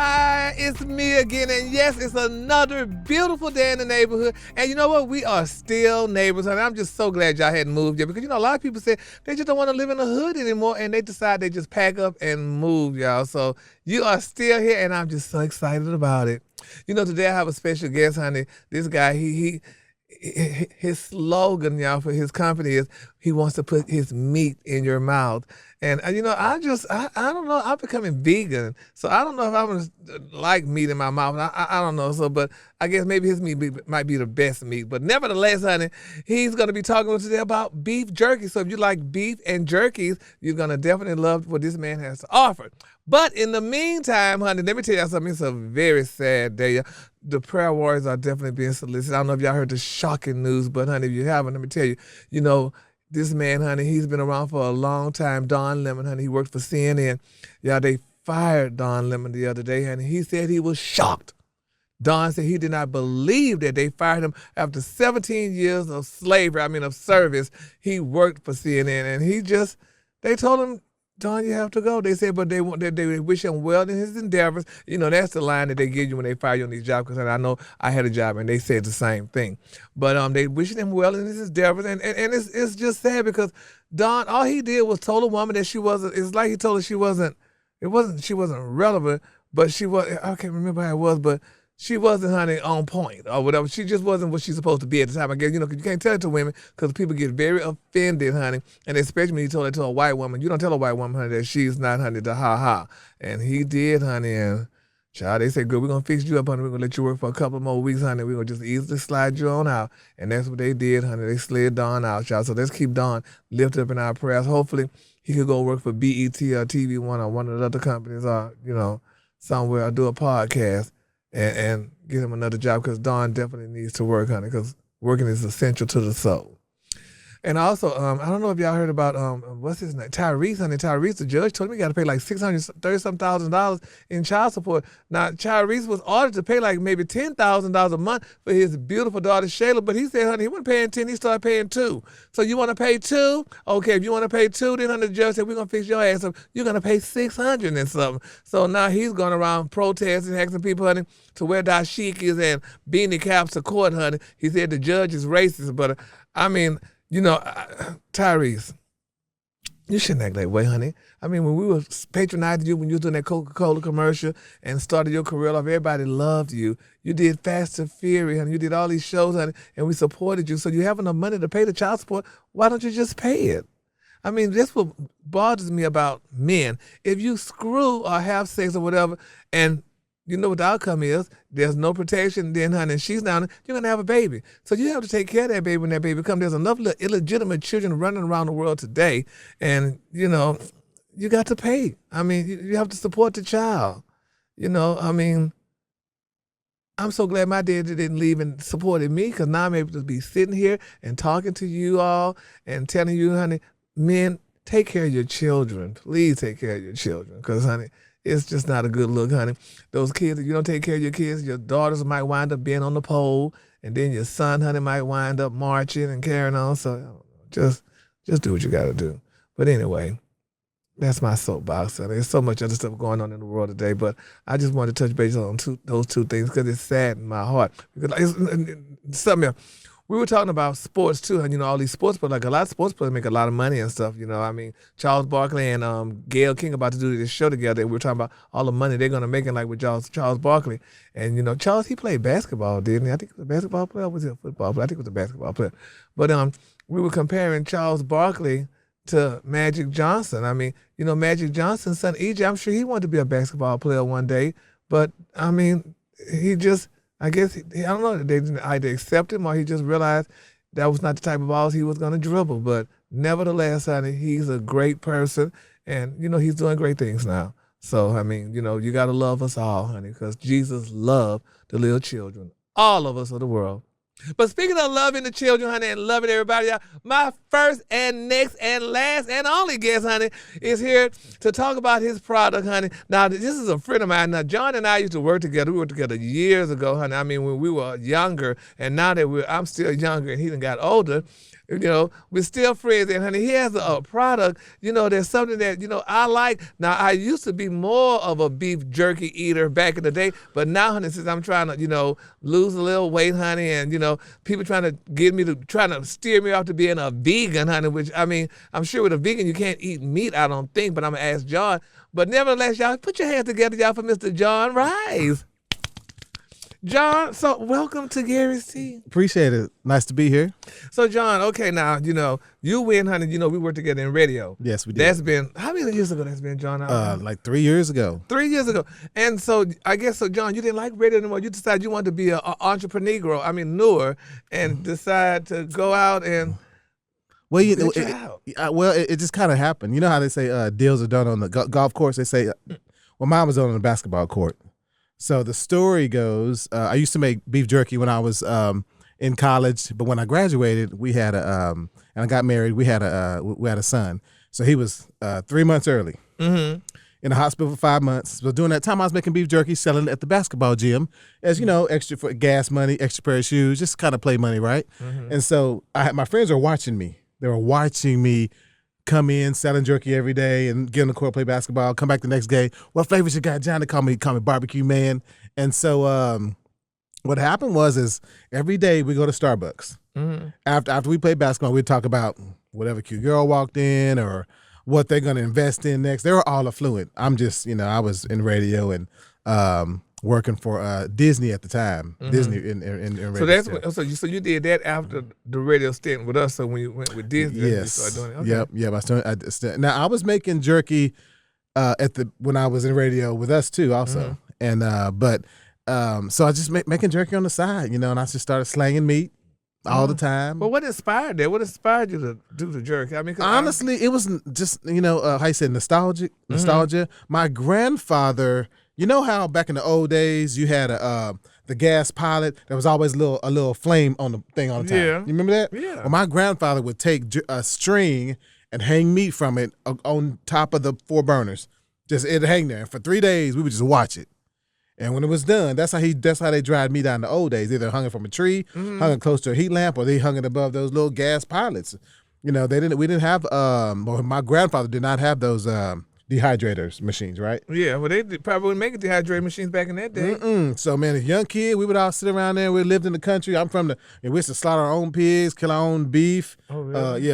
Hi, it's me again, and yes, it's another beautiful day in the neighborhood. And you know what? We are still neighbors, and I'm just so glad y'all hadn't moved yet because a lot of people say they just don't want to live in the hood anymore, and they decide they just pack up and move, y'all. So you are still here, and I'm just so excited about it. Today I have a special guest, honey. This guy, his slogan, y'all, for his company is he wants to put his meat in your mouth. And, I don't know, I'm becoming vegan. So I don't know if I'm going to like meat in my mouth. I don't know. But I guess maybe his meat might be the best meat. But nevertheless, honey, he's going to be talking today about beef jerky. So if you like beef and jerkies, you're going to definitely love what this man has to offer. But in the meantime, honey, let me tell you something. It's a very sad day. The prayer warriors are definitely being solicited. I don't know if y'all heard the shocking news, but, honey, if you haven't, let me tell you, this man, honey, he's been around for a long time. Don Lemon, honey, he worked for CNN. Yeah, they fired Don Lemon the other day, honey. He said he was shocked. Don said he did not believe that they fired him after 17 years of slavery, of service. He worked for CNN, and they told him, Don, you have to go. They said, but they wish him well in his endeavors. That's the line that they give you when they fire you on these jobs, because I know I had a job and they said the same thing. But they wishing him well in his endeavors, and it's just sad because Don, all he did was told a woman that she wasn't, it's like he told her she wasn't relevant, but she was, I can't remember how it was, but she wasn't, honey, on point or whatever. She just wasn't what she's supposed to be at the time. I guess, because you can't tell it to women because people get very offended, honey. And especially when you told it to a white woman. You don't tell a white woman, honey, that she's not, honey, the ha-ha. And he did, honey. And, child, they said, good, we're going to fix you up, honey. We're going to let you work for a couple more weeks, honey. We're going to just easily slide you on out. And that's what they did, honey. They slid Don out, child. So let's keep Don lifted up in our prayers. Hopefully, he could go work for BET or TV One or one of the other companies or, somewhere or do a podcast. And get him another job because Don definitely needs to work, honey, because working is essential to the soul. And also, I don't know if y'all heard about, what's his name? Tyrese, honey. Tyrese, the judge told him he got to pay like $630,000 in child support. Now, Tyrese was ordered to pay like maybe $10,000 a month for his beautiful daughter, Shayla, but he said, honey, he wasn't paying 10, he started paying 2. So you want to pay 2? Okay, if you want to pay 2, then honey, the judge said, we're going to fix your ass up. You're going to pay $600 and something. So now he's going around protesting, asking people, honey, to wear dashikis and beanie caps to court, honey. He said the judge is racist, but Tyrese, you shouldn't act that way, honey. When we were patronizing you when you were doing that Coca-Cola commercial and started your career off, everybody loved you. You did Fast and Furious, honey. You did all these shows, honey, and we supported you. So you have enough money to pay the child support. Why don't you just pay it? That's what bothers me about men. If you screw or have sex or whatever, and you know what the outcome is, there's no protection, then, honey, and she's down, you're going to have a baby. So you have to take care of that baby when that baby comes. There's enough illegitimate children running around the world today, and, you got to pay. You have to support the child. I'm so glad my daddy didn't leave and supported me because now I'm able to be sitting here and talking to you all and telling you, honey, men, take care of your children. Please take care of your children because, honey, it's just not a good look, honey. Those kids, if you don't take care of your kids, your daughters might wind up being on the pole, and then your son, honey, might wind up marching and carrying on. So just do what you got to do. But anyway, that's my soapbox, honey. There's so much other stuff going on in the world today, but I just wanted to touch base on those two things because it's sad in my heart. Because it's something else. We were talking about sports too, and all these sports, but like a lot of sports players make a lot of money and stuff. Charles Barkley and Gayle King about to do this show together. We were talking about all the money they're gonna make like with Charles Barkley. And Charles, he played basketball, didn't he? I think he was a basketball player. Or was he a football player? I think he was a basketball player. But we were comparing Charles Barkley to Magic Johnson. Magic Johnson's son EJ. I'm sure he wanted to be a basketball player one day, but he just. I guess, I don't know, they didn't either accept him or he just realized that was not the type of balls he was going to dribble. But nevertheless, honey, he's a great person and, he's doing great things now. So, you got to love us all, honey, because Jesus loved the little children, all of us of the world. But speaking of loving the children, honey, and loving everybody, y'all, my first and next and last and only guest, honey, is here to talk about his product, honey. Now, this is a friend of mine. Now, John and I used to work together. We worked together years ago, honey. When we were younger, and now that I'm still younger and he done got older, we're still friends. And honey, he has a product, there's something that, I like. Now, I used to be more of a beef jerky eater back in the day, but now, honey, since I'm trying to, lose a little weight, honey, and, people trying to steer me off to being a vegan, honey, which, I mean, I'm sure with a vegan, you can't eat meat, I don't think, but I'm going to ask John. But nevertheless, y'all, put your hands together, y'all, for Mr. John Rice. John, so welcome to Gary's Tea. Appreciate it. Nice to be here. So, John, okay, now, you win, honey. We worked together in radio. Yes, we did. That's been, how many years ago that's been, John? Like 3 years ago. 3 years ago. And so, I guess, John, you didn't like radio anymore. You decided you wanted to be an entrepreneur, and decide to go out and well, it just kind of happened. You know how they say deals are done on the golf course? They say, well, mine was on the basketball court. So the story goes, I used to make beef jerky when I was in college, but when I graduated, we had and I got married. We had a son. So he was 3 months early in the hospital for 5 months. So during that time, I was making beef jerky, selling it at the basketball gym, as extra for gas money, extra pair of shoes, just kind of play money, right? And so my friends were watching me. They were watching me come in, selling jerky every day, and get on the court, play basketball, come back the next day. What flavors you got, John? They call me barbecue man. And so what happened is every day we go to Starbucks. After we play basketball, we'd talk about whatever cute girl walked in or what they're going to invest in next. They were all affluent. I'm just, I was in radio and working for Disney at the time. Disney in radio. So you did that after the radio stint with us. So when you went with Disney, yes, you started doing it. Okay. Yep. Now I was making jerky when I was in radio with us too, also. And so I just making jerky on the side, and I just started slanging meat all the time. Well, what inspired that? What inspired you to do the jerky? I mean, honestly, it was just how you said nostalgia. My grandfather. You know how back in the old days you had the gas pilot? There was always a little flame on the thing all the time. Yeah. You remember that? Yeah. Well, my grandfather would take a string and hang meat from it on top of the 4 burners. Just it'd hang there. And for 3 days we would just watch it. And when it was done, that's how they dried meat out in the old days. Either hung it from a tree, hung it close to a heat lamp, or they hung it above those little gas pilots. We didn't have. My grandfather did not have those. Dehydrators machines, right? Yeah, well, they probably wouldn't make dehydrator machines back in that day. So, man, as a young kid, we would all sit around there. We lived in the country. I'm from we used to slaughter our own pigs, kill our own beef. Oh, really?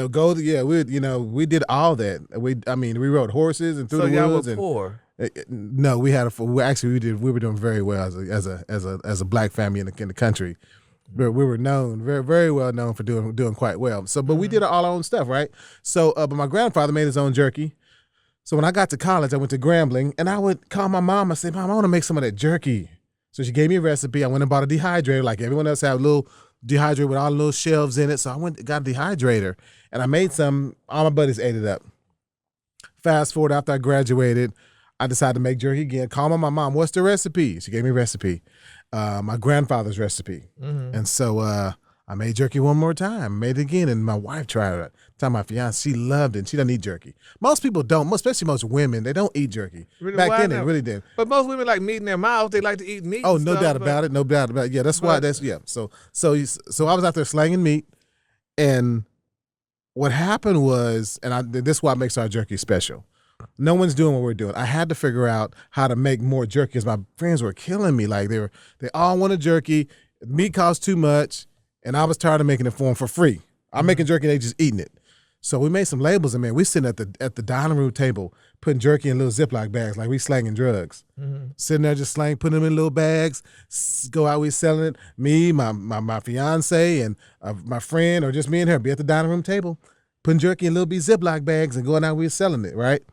We did all that. We rode horses and through the woods. So y'all were poor? No, we had we were doing very well as a black family in the country. We were known, very, very well known for doing quite well. So, but we did all our own stuff, right? So, but my grandfather made his own jerky. So when I got to college, I went to Grambling, and I would call my mom and say, "Mom, I want to make some of that jerky." So she gave me a recipe. I went and bought a dehydrator, like everyone else had a little dehydrator with all the little shelves in it. So I went and got a dehydrator, and I made some. All my buddies ate it up. Fast forward, after I graduated, I decided to make jerky again. Called my mom, "What's the recipe?" She gave me a recipe, my grandfather's recipe. And so I made jerky one more time, made it again, and my wife tried it. My fiance, she loved it. She doesn't eat jerky. Most people don't, especially most women, they don't eat jerky. Really? Back then, they really did. But most women like meat in their mouths. They like to eat meat. Oh, no doubt about it. No doubt about it. Yeah, that's why. So I was out there slanging meat, and what happened was, this is why it makes our jerky special. No one's doing what we're doing. I had to figure out how to make more jerky because my friends were killing me. Like they all wanted jerky. Meat cost too much, and I was tired of making it for them for free. I'm making jerky, and they just eating it. So we made some labels, and man, we sitting at the dining room table putting jerky in little Ziploc bags like we slanging drugs. Sitting there just putting them in little bags, go out, we selling it. Me, my fiance, and my friend, or just me and her, be at the dining room table, putting jerky in little Ziploc bags and going out, we were selling it, right?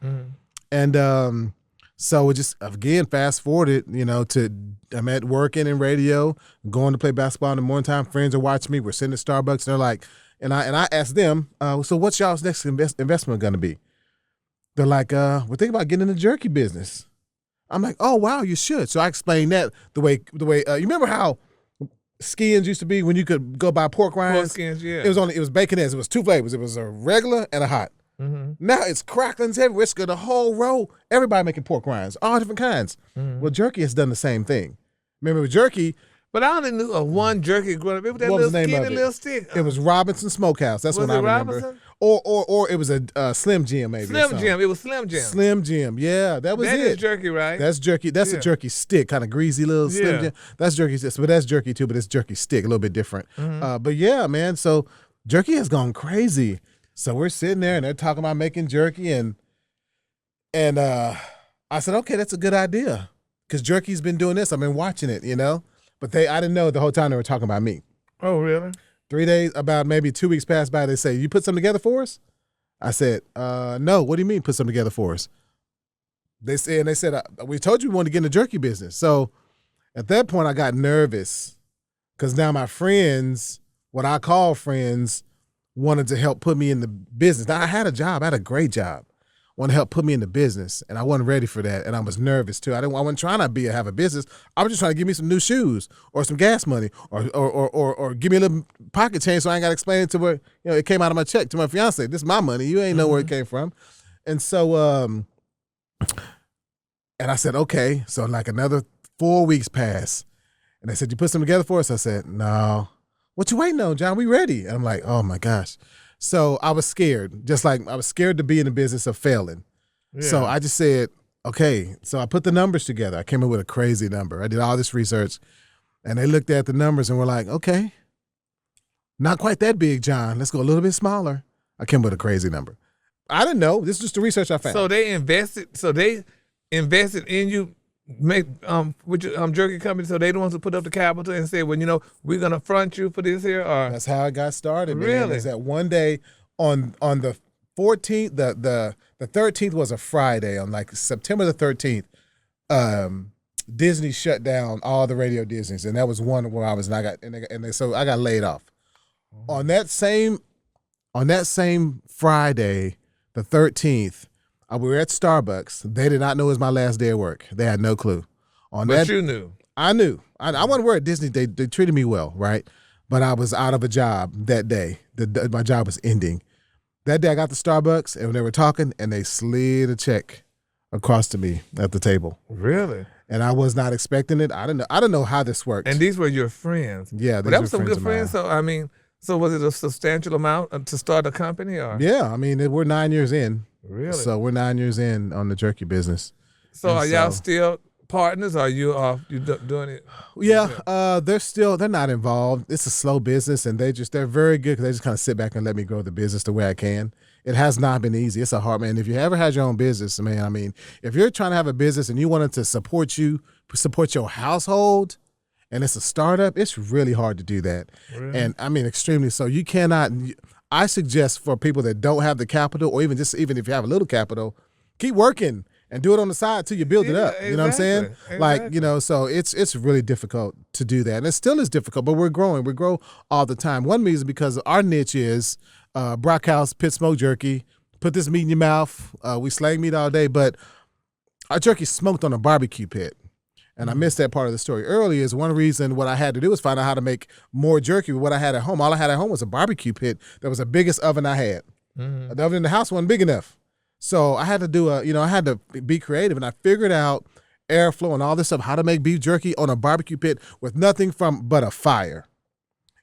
And so we just, again, fast forwarded, I'm at working in radio, going to play basketball in the morning time. Friends are watching me. We're sitting at Starbucks, and they're like, and I asked them, so what's y'all's next investment going to be? They're like, we're thinking about getting in the jerky business. I'm like, oh, wow, you should. So I explained that the way you remember how skins used to be when you could go buy pork rinds? Pork skins, yeah. It was baconets. It was 2 flavors. It was a regular and a hot. Now it's cracklings everywhere. It's got a whole row. Everybody making pork rinds, all different kinds. Well, jerky has done the same thing. Remember with jerky, But I only knew of one jerky growing up. It was that What was little the name skinny of it? little stick. It was Robinson Smokehouse. That's Was what I it remember. Robinson? Or it was a Slim Jim maybe. Slim Jim. It was Slim Jim. Slim Jim. Yeah, that was That it. is jerky, right? That's jerky. That's Yeah. a jerky stick, kind of greasy little Slim Yeah. Jim. That's jerky, but that's jerky too. But it's jerky stick, a little bit different. Mm-hmm. But yeah, man. So jerky has gone crazy. So we're sitting there and they're talking about making jerky, and I said, okay, that's a good idea because jerky's been doing this. I've been watching it, you know. But I didn't know the whole time they were talking about me. Oh, really? 3 days, about maybe 2 weeks passed by. They say, you put something together for us? I said, no. What do you mean put something together for us? They said, we told you we wanted to get in the jerky business. So at that point, I got nervous because now my friends, what I call friends, wanted to help put me in the business. Now, I had a job. I had a great job. Want to help put me in the business, and I wasn't ready for that, and I was nervous too. I wasn't trying to have a business. I was just trying to give me some new shoes or some gas money or give me a little pocket change so I ain't got to explain it to where it came out of my check to my fiance. This is my money. You ain't know where it came from, and so and I said okay. So like another 4 weeks passed, and they said you put something together for us. I said no. What you waiting on, John? We ready. And I'm like, oh my gosh. So I was scared, just like I was scared to be in the business of failing. Yeah. So I just said, okay. So I put the numbers together. I came up with a crazy number. I did all this research, and they looked at the numbers and were like, okay, not quite that big, John. Let's go a little bit smaller. I came up with a crazy number. I didn't know. This is just the research I found. So they invested in you, with your jerky company, so they the ones who put up the capital and said, well, we're gonna front you for this here. Or that's how it got started. Man. Really? Is that one day on the 14th, the 13th was a Friday. On like September the 13th, Disney shut down all the Radio Disneys, and that was one where I was, and so I got laid off. On that same Friday, the 13th. We were at Starbucks. They did not know it was my last day of work. They had no clue. But you knew. I knew. I wasn't work at Disney. They treated me well, right? But I was out of a job that day. My job was ending. That day I got to Starbucks, and they were talking, and they slid a check across to me at the table. Really? And I was not expecting it. I don't know how this worked. And these were your friends. Yeah, that was some good friends. So was it a substantial amount to start a company? Or? Yeah, we're 9 years in. Really? So we're 9 years in on the jerky business. So are y'all still partners? Or are you doing it? Yeah, they're not involved. It's a slow business, and they're very good because they just kind of sit back and let me grow the business the way I can. It has not been easy. It's a hard, man. If you ever had your own business, man, if you're trying to have a business and you wanted to support your household, and it's a startup, it's really hard to do that. Really? And extremely so. You cannot. I suggest for people that don't have the capital, or even if you have a little capital, keep working and do it on the side till you build it up. You know what I'm saying? Exactly. Like, so it's really difficult to do that. And it still is difficult, but we're growing. We grow all the time. One reason because our niche is Brockhouse pit smoke jerky. Put this meat in your mouth. We slang meat all day, but our jerky smoked on a barbecue pit. And I missed that part of the story earlier. Is one reason what I had to do was find out how to make more jerky with what I had at home. All I had at home was a barbecue pit that was the biggest oven I had. Mm-hmm. The oven in the house wasn't big enough. So I had to I had to be creative, and I figured out airflow and all this stuff, how to make beef jerky on a barbecue pit with nothing but a fire.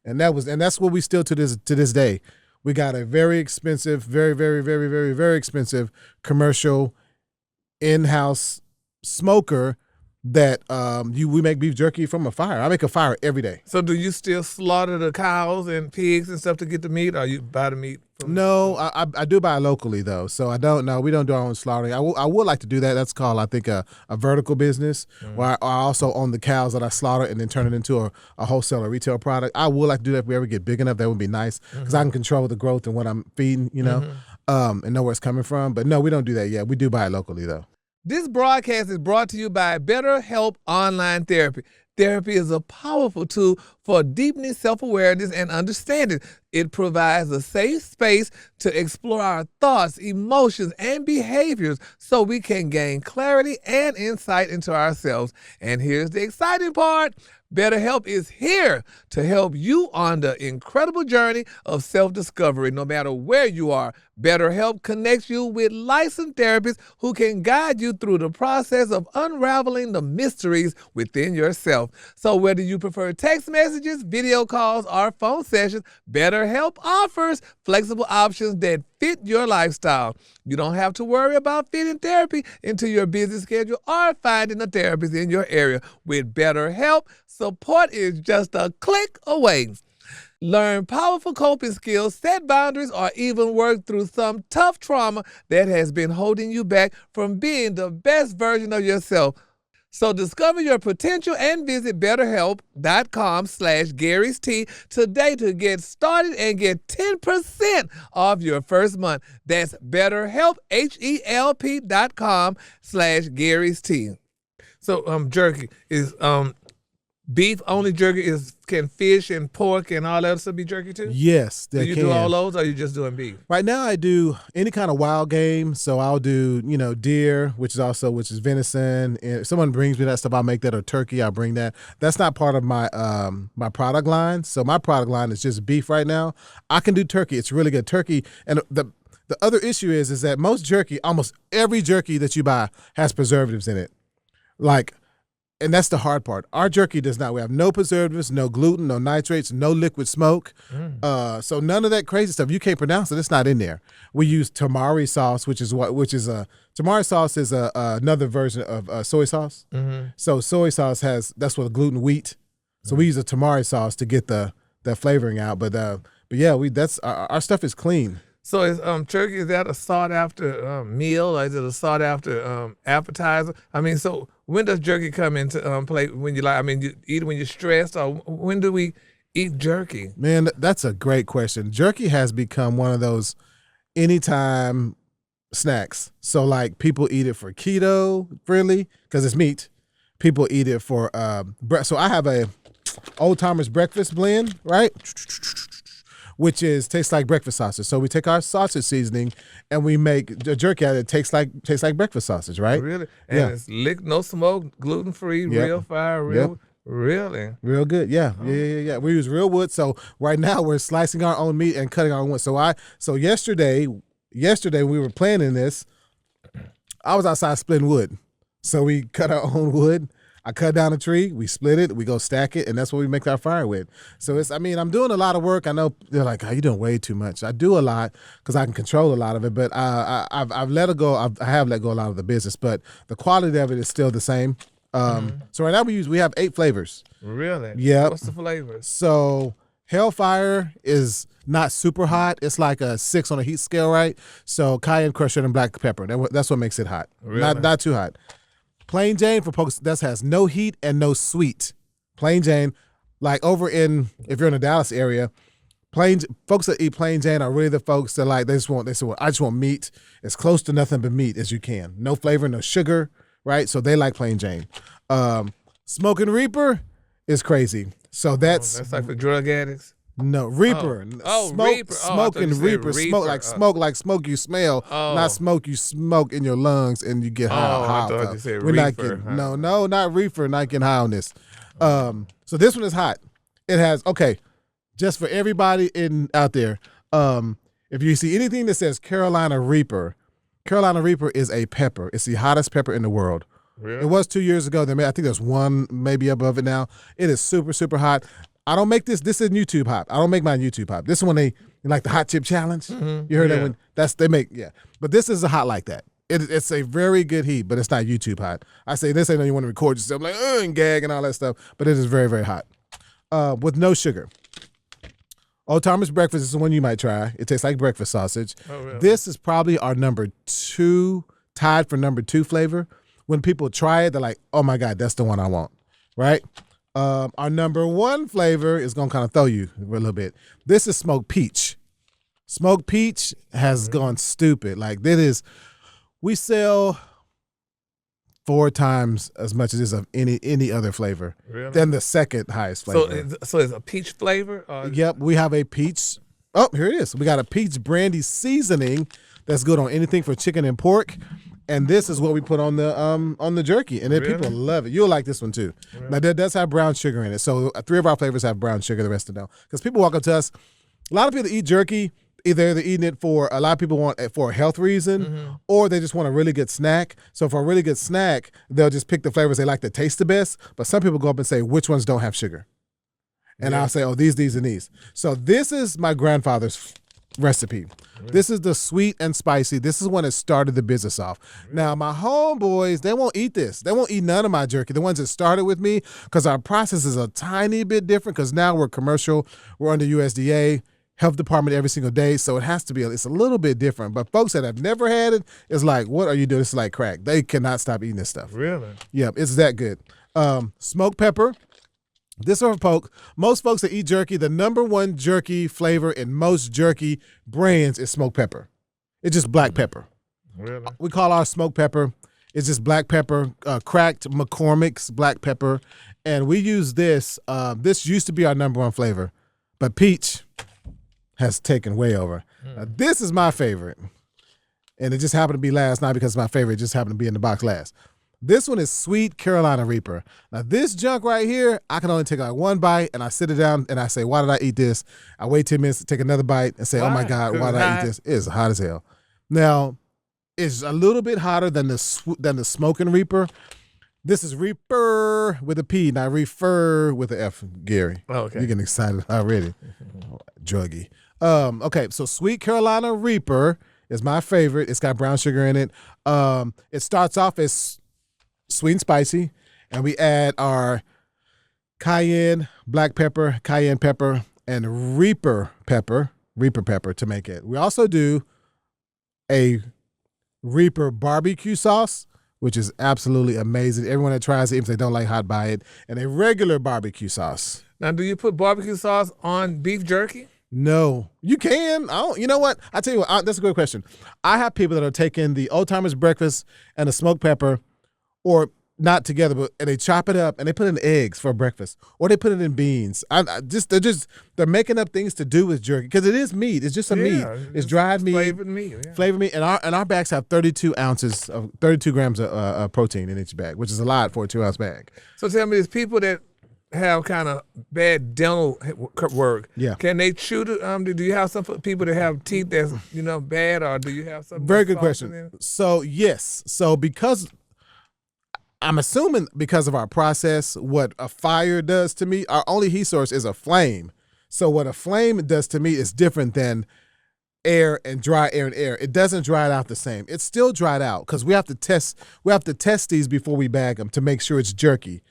And that's what we still to this day. We got a very expensive, very, very, very, very, very expensive commercial in-house smoker that we make beef jerky from a fire. I make a fire every day. So do you still slaughter the cows and pigs and stuff to get the meat, or you buy the meat? No, I do buy locally though. So I don't know. We don't do our own slaughtering. I would like to do that. That's called, I think, a vertical business where I also own the cows that I slaughter and then turn it into a wholesale or retail product. I would like to do that if we ever get big enough. That would be nice because I can control the growth and what I'm feeding, and know where it's coming from. But no, we don't do that yet. We do buy it locally though. This broadcast is brought to you by BetterHelp Online Therapy. Therapy is a powerful tool for deepening self-awareness and understanding. It provides a safe space to explore our thoughts, emotions, and behaviors so we can gain clarity and insight into ourselves. And here's the exciting part. BetterHelp is here to help you on the incredible journey of self-discovery. No matter where you are, BetterHelp connects you with licensed therapists who can guide you through the process of unraveling the mysteries within yourself. So whether you prefer text messages, video calls, or phone sessions, BetterHelp offers flexible options that fit your lifestyle. You don't have to worry about fitting therapy into your busy schedule or finding a therapist in your area. With BetterHelp, support is just a click away. Learn powerful coping skills, set boundaries, or even work through some tough trauma that has been holding you back from being the best version of yourself. So discover your potential and visit BetterHelp.com/Gary's Tea today to get started and get 10% off your first month. That's BetterHelp, HELP.com/Gary's Tea. So jerky is beef only jerky can fish and pork and all that stuff be jerky too? Yes, they do you can. do all those or are you just doing beef? Right now I do any kind of wild game. So I'll do, deer, which is venison. And if someone brings me that stuff, I'll make that, or turkey, I'll bring that. That's not part of my my product line. So my product line is just beef right now. I can do turkey. It's really good. Turkey. And the other issue is that most jerky, almost every jerky that you buy has preservatives in it. And that's the hard part. Our jerky does not. We have no preservatives, no gluten, no nitrates, no liquid smoke. So none of that crazy stuff. You can't pronounce it. It's not in there. We use tamari sauce, tamari sauce is another version of soy sauce. So soy sauce that's what gluten wheat. So we use a tamari sauce to get the flavoring out. But yeah, that's our stuff is clean. So is turkey, is that a sought after meal, or is it a sought after appetizer? I mean, so when does jerky come into play? When you you eat it when you're stressed, or when do we eat jerky? Man, that's a great question. Jerky has become one of those anytime snacks. So people eat it for keto friendly because it's meat. People eat it for so I have a Old Timers breakfast blend, right? Which tastes like breakfast sausage. So we take our sausage seasoning and we make the jerky out of it. Tastes like breakfast sausage, right? Really? And it's no smoke, gluten free, real fire, really? Real good. Yeah. We use real wood. So right now we're slicing our own meat and cutting our own wood. So yesterday we were planning this. I was outside splitting wood. So we cut our own wood. I cut down a tree, we split it, we go stack it, and that's what we make our fire with. So I'm doing a lot of work. I know they're like, "Oh, you're doing way too much." I do a lot because I can control a lot of it, but I've let it go. I have let go a lot of the business, but the quality of it is still the same. So right now we have 8 flavors. Really? Yeah. What's the flavors? So Hellfire is not super hot. It's like a 6 on a heat scale, right? So cayenne, crushed and black pepper. That's what makes it hot. Really? Not too hot. Plain Jane for folks that has no heat and no sweet. Plain Jane, if you're in the Dallas area, folks that eat Plain Jane are really the folks that I just want meat as close to nothing but meat as you can. No flavor, no sugar, right? So they like Plain Jane. Smoking Reaper is crazy. So that's like for drug addicts. No, Reaper. Reaper. Smoking Reaper. Smoke smoke you smell, not smoke you smoke in your lungs and you get high. I thought you said We're reefer. not getting, no, not reefer, not getting high on this. So this one is hot. It has, just for everybody out there, if you see anything that says Carolina Reaper is a pepper. It's the hottest pepper in the world. Really? It was 2 years ago. I think there's one maybe above it now. It is super, super hot. I don't make this. This is YouTube hot. I don't make mine YouTube hot. This one they like the hot chip challenge. You heard that one? But this is a hot like that. It's a very good heat, but it's not YouTube hot. I say this ain't no you want to record yourself and gag and all that stuff, but it is very, very hot. With no sugar. Old Timers breakfast is the one you might try. It tastes like breakfast sausage. Oh, really? This is probably our number 2, tied for number 2 flavor. When people try it, they're like, "Oh my God, that's the one I want." Right? Our number 1 flavor is going to kind of throw you a little bit. This is smoked peach. Smoked peach has gone stupid. We sell 4 times as much as this of any other flavor than the second highest flavor. So it's a peach flavor? Yep, we have a peach Oh, here it is. We got a peach brandy seasoning that's good on anything for chicken and pork. And this is what we put on the jerky, and then people love it. You'll like this one too. Really? Now that does have brown sugar in it, so 3 of our flavors have brown sugar. The rest of them don't, because people walk up to us. A lot of people eat jerky. Either they're eating it for a lot of people want it for a health reason, or they just want a really good snack. So for a really good snack, they'll just pick the flavors they like to taste the best. But some people go up and say which ones don't have sugar, and I'll say, oh, these, and these. So this is my grandfather's recipe. This is the sweet and spicy. This is when it started the business off. Now, my homeboys, they won't eat this. They won't eat none of my jerky, the ones that started with me, because our process is a tiny bit different, because now we're commercial. We're under USDA, health department every single day, so it has to be, it's a little bit different. But folks that have never had it, it's like, what are you doing? It's like crack. They cannot stop eating this stuff. Really? Yeah, it's that good. Smoked pepper. This is for most folks that eat jerky, the number one jerky flavor in most jerky brands is smoked pepper. It's just black pepper. Really? We call our smoked pepper, it's just black pepper, cracked McCormick's black pepper. And we use this. This used to be our number one flavor, but peach has taken way over. Now, this is my favorite. And it just happened to be last, not because it's my favorite, it just happened to be in the box last. This one is sweet Carolina Reaper. Now, this junk right here, I can only take like one bite, and I sit it down, and I say, why did I eat this? I wait 10 minutes to take another bite and say, oh, my God, why did I eat this? It's hot as hell. Now, it's a little bit hotter than the Smoking Reaper. This is Reaper with a P, not Reefer with an F, Gary. Oh, okay. You're getting excited already. Druggy. Okay, so sweet Carolina Reaper is my favorite. It's got brown sugar in it. It starts off as sweet and spicy, and we add our cayenne, black pepper, cayenne pepper, and Reaper pepper to make it. We also do a Reaper barbecue sauce, which is absolutely amazing. Everyone that tries it, even if they don't like hot, buy it. And a regular barbecue sauce. Now, do you put barbecue sauce on beef jerky? No, you can. You know what? I tell you what. That's a good question. I have people that are taking the Old Timers breakfast and the smoked pepper, or not together, but and they chop it up and they put it in eggs for breakfast, or they put it in beans. They're making up things to do with jerky, because it is meat. It's just a meat. It's dried meat, flavored meat. Yeah. Flavored meat, and our bags have 32 grams of protein in each bag, which is a lot for a 2-ounce bag. So tell me, there's people that have kind of bad dental work. Yeah. Can they chew the, do you have some people that have teeth that's, bad, or do you have something? Very good question. So yes. So because I'm assuming because of our process, what a fire does to me, our only heat source is a flame. So what a flame does to me is different than air and dry air and air. It doesn't dry it out the same. It's still dried out, because we have to test these before we bag them to make sure it's jerky.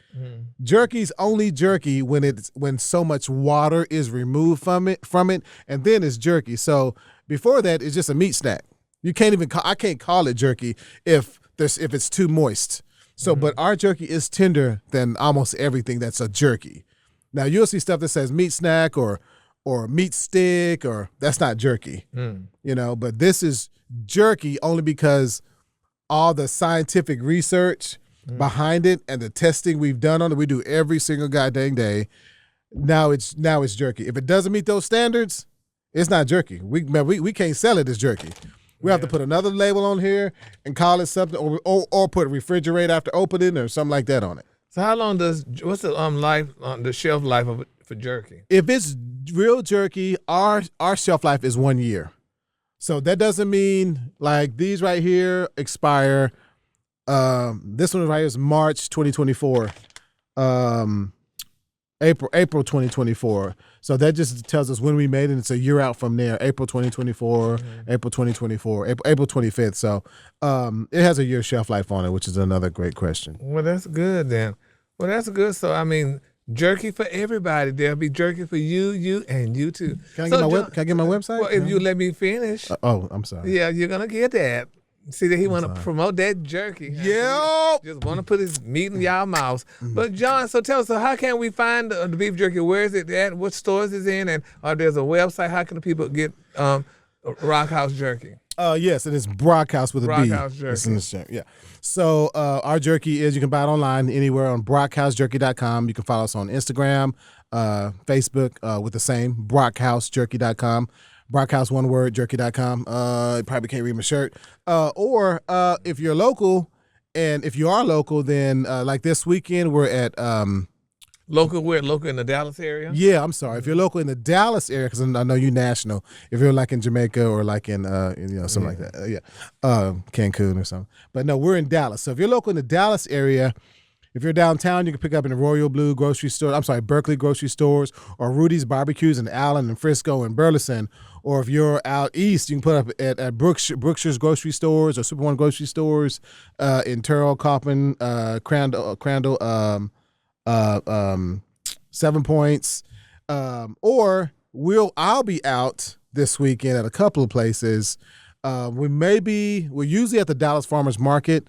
Jerky's only jerky when so much water is removed from it, and then it's jerky. So before that, it's just a meat snack. You can't even I can't call it jerky if it's too moist. So, but our jerky is tender than almost everything that's a jerky. Now you'll see stuff that says meat snack or meat stick, or that's not jerky. But this is jerky only because all the scientific research behind it and the testing we've done on it, we do every single goddamn day. Now it's jerky. If it doesn't meet those standards, it's not jerky. We can't sell it as jerky. We have to put another label on here and call it something, or put refrigerate after opening or something like that on it. So how long what's the shelf life of it for jerky? If it's real jerky, our shelf life is 1 year. So that doesn't mean like these right here expire. This one right here is March 2024. April 2024. So that just tells us when we made it. It's a year out from there. April 2024, April 2024, April 25th. So it has a year shelf life on it, which is another great question. Well, that's good then. Well, that's good. So, I mean, jerky for everybody. There'll be jerky for you, and you too. Can I get my website? Well, if you let me finish. I'm sorry. Yeah, you're going to get that. See that he want to promote that jerky. Yeah. Just want to put his meat in y'all mouths. But John, so tell us, how can we find the beef jerky? Where is it at? What stores is it in? And there's a website. How can the people get Brockhouse jerky? Yes, it is Brockhouse with a B. Brockhouse Jerky. It's in this jerky, yeah. So our jerky is, you can buy it online anywhere on brockhousejerky.com. You can follow us on Instagram, Facebook with the same, brockhousejerky.com. Brockhouse, one word, jerky.com. You probably can't read my shirt. Or if you're local, and if you are local, then like this weekend, we're at Local in the Dallas area? yeah, I'm sorry. If you're local in the Dallas area, because I know you national. If you're like in Jamaica or like in something like that, Cancun or something. But no, we're in Dallas. So if you're local in the Dallas area, if you're downtown, you can pick up in the Royal Blue grocery store. I'm sorry, Berkeley grocery stores, or Rudy's Barbecues in Allen and Frisco and Burleson. Or if you're out east, you can put up at Brookshire's grocery stores or Super One grocery stores in Turrell, Coppin, Crandall, 7 Points, or I'll be out this weekend at a couple of places. We're usually at the Dallas Farmers Market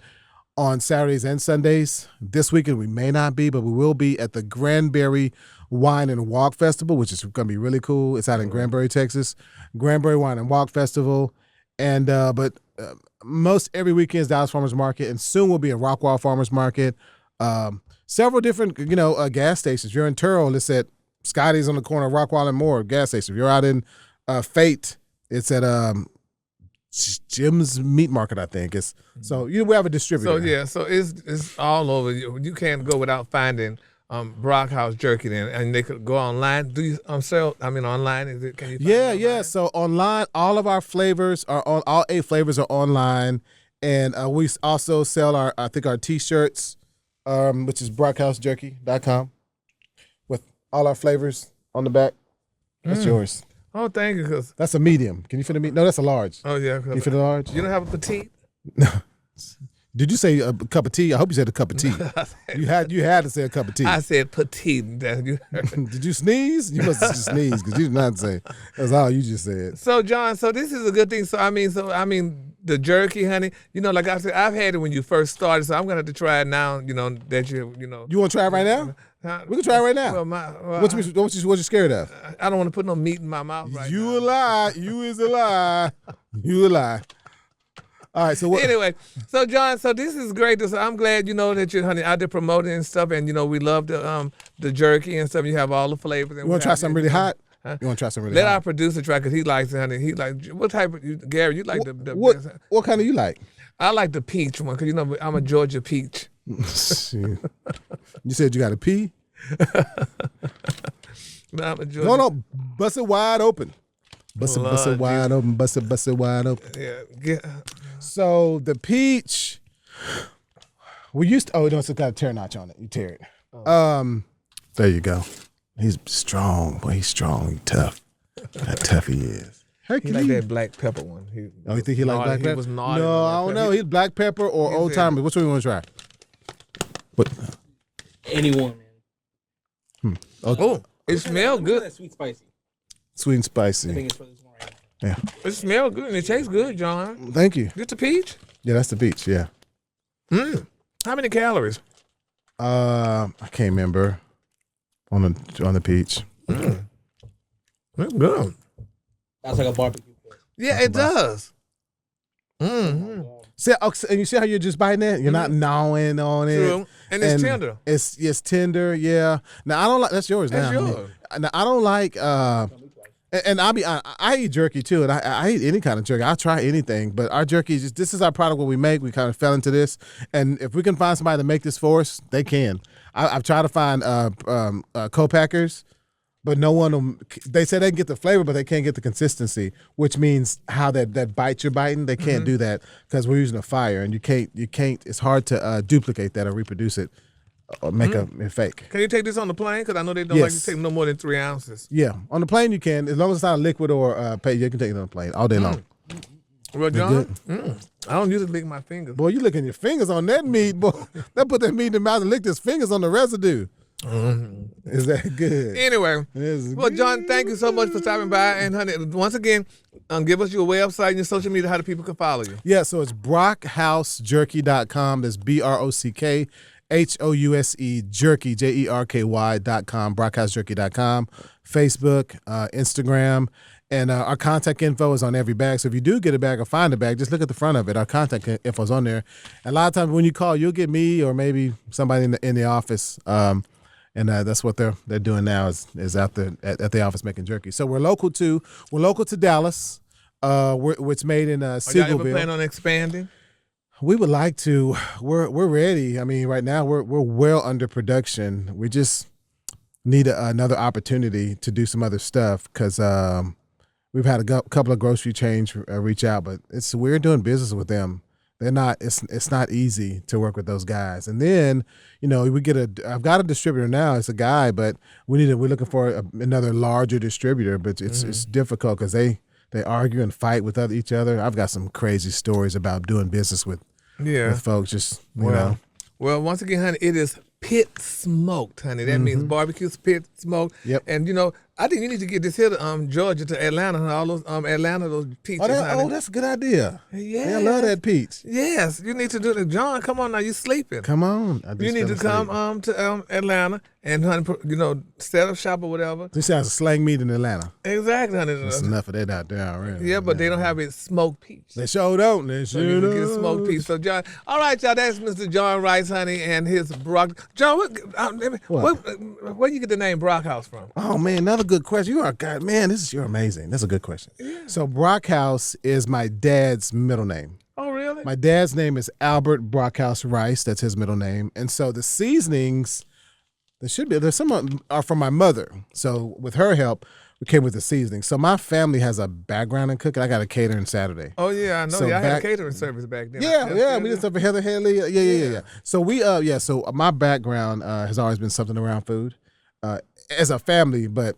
on Saturdays and Sundays. This weekend we may not be, but we will be at the Granbury Wine and Walk Festival, which is going to be really cool. It's out in Granbury, Texas. Granbury Wine and Walk Festival, and but most every weekend is Dallas Farmers Market, and soon we'll be at Rockwall Farmers Market. Several different, gas stations. If you're in Turrell, it's at Scotty's on the corner of Rockwall and Moore gas station. If you're out in Fate, it's at Jim's Meat Market, I think. So we have a distributor. So it's all over. You can't go without finding Brockhouse Jerky then, and they could go online. Do you sell? I mean, online is it? Can you? Find it online? So online, all of our flavors are on. All 8 flavors are online, and we also sell our T-shirts. Which is brockhousejerky.com with all our flavors on the back. That's yours. Oh, thank you. Cause that's a medium. Can you fit a medium? No, that's a large. Oh, yeah. Can you fit a large? You don't have a petite? No. Did you say a cup of tea? I hope you said a cup of tea. You had to say a cup of tea. I said petite. Did you sneeze? You must have just sneezed because you did not say. That's all you just said. So, John, this is a good thing. I mean, the jerky, honey. Like I said, I've had it when you first started, so I'm gonna have to try it now. That you. You want to try it right now? We can try it right now. What you scared of? I don't want to put no meat in my mouth right now. You a lie. You is a lie. You a lie. All right, so anyway, so John, this is great. So I'm glad that you're, honey, out there promoting and stuff, and we love the jerky and stuff. You have all the flavors. And you want to try something really hot? Huh? You want to try something really hot? Let our producer try because he likes it, honey. He like what type of Gary? You like the what kind of you like? I like the peach one because I'm a Georgia peach. You said you got a pea? No, I'm a Georgia. No, bust it wide open. Bust it wide open. Bust it wide open. Yeah. So the peach, we used to. Oh, no, it's got a tear notch on it. You tear it. Oh. There you go. He's strong, boy. He's strong. He's tough. How tough he is. He like that black pepper one. You think he like black pepper? He was naughty. No, I don't know. He's black pepper or Old Timer. Which one you want to try? What? Anyone, man. Oh, it smells good. Sweet spicy. Sweet and spicy. I think it's for this one right now. Yeah. It smells good and it tastes good, John. Thank you. This the peach? Yeah, that's the peach. Yeah. How many calories? I can't remember. On the peach. That's good. That's like a barbecue. Yeah, it does. Mm-hmm. See, and you see how you're just biting it? You're not gnawing on it. True. And it's tender. It's tender, yeah. Now I don't like. That's yours. That's now. yours. Now I don't like. And I eat jerky too, and I eat any kind of jerky. I try anything, but our jerky is this is our product. What we make, we kind of fell into this, and if we can find somebody to make this for us, they can. I've tried to find co-packers, but no one. They say they can get the flavor, but they can't get the consistency, which means how that bite you're biting, they can't do that because we're using a fire, and you can't. It's hard to duplicate that or reproduce it. Or make a fake. Can you take this on the plane? Because I know they don't like you take no more than 3 ounces. Yeah, on the plane you can, as long as it's not a liquid or you can take it on the plane all day long. Well, John, I don't usually lick my fingers. Boy, you licking your fingers on that meat, boy. That put that meat in the mouth and licked his fingers on the residue. Is that good? Anyway, well, John, thank you so much for stopping by. And, honey, once again, give us your website and your social media, how the people can follow you. Yeah, so it's brockhousejerky.com. That's BROCK. HOUSE jerky JERKY.com, brockhousejerky.com, Facebook, Instagram, And our contact info is on every bag. So if you do get a bag or find a bag, just look at the front of it. Our contact info is on there. And a lot of times when you call, you'll get me or maybe somebody in the office. And that's what they're doing now is out there at the office making jerky. So we're local to Dallas. It's made in Are y'all ever Seagoville. plan on expanding? We would like to. We're ready. I mean, right now we're well under production. We just need another opportunity to do some other stuff because we've had a couple of grocery chains reach out, but we're doing business with them. They're not. It's not easy to work with those guys. And then I've got a distributor now. It's a guy, but we're looking for another larger distributor. But it's difficult because they argue and fight with each other. I've got some crazy stories about doing business with folks. Just you know. Well, once again, honey, it is pit smoked, honey. That means barbecue pit smoked. Yep. And I think you need to get this here to Georgia, to Atlanta, and all those those peaches. honey. That's a good idea. Yeah, I love that peach. Yes, you need to do it. John, come on now, you sleeping. Come on. You need to come to Atlanta and honey, set up shop or whatever. This sounds slang meat in Atlanta. Exactly, honey. There's enough of that out there already. Yeah, but they don't have it smoked peach. They sure don't. They So you sure can get a smoked don't. piece. So John, all right, y'all. That's Mr. John Rice, honey, and his John. Where you get the name Brockhouse from? Oh man, another good question. You are God, man. You're amazing. That's a good question. Yeah. So Brockhouse is my dad's middle name. Oh, really? My dad's name is Albert Brockhouse Rice. That's his middle name. And so the seasonings, there's some are from my mother. So with her help, we came with the seasoning. So my family has a background in cooking. I got a catering Saturday. Oh yeah, I know. So I had a catering service back then. Yeah. We did stuff for Heather Haley. Yeah. So so my background has always been something around food, as a family, but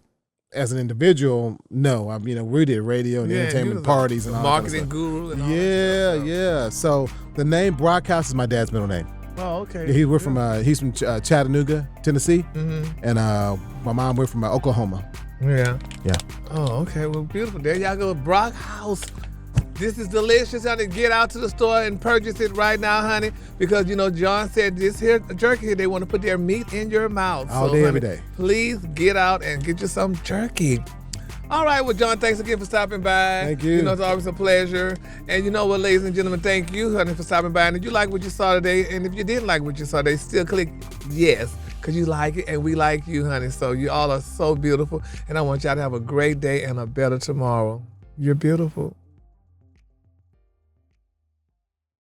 as an individual, no. We did radio and entertainment parties and all marketing that kind of guru and all stuff. that Yeah. So the name Brockhouse is my dad's middle name. Oh, okay. Yeah, he's from Chattanooga, Tennessee, and my mom, we're from Oklahoma. Yeah. Yeah. Oh, okay. Well, beautiful. There y'all go. Brockhouse. This is delicious, honey. Get out to the store and purchase it right now, honey, because John said this here jerky here, they want to put their meat in your mouth. All day, every day. Please get out and get you some jerky. All right, well, John, thanks again for stopping by. Thank you. It's always a pleasure. And you know what, ladies and gentlemen, thank you, honey, for stopping by. And if you like what you saw today, and if you didn't like what you saw today, still click yes, because you like it and we like you, honey. So you all are so beautiful. And I want y'all to have a great day and a better tomorrow. You're beautiful.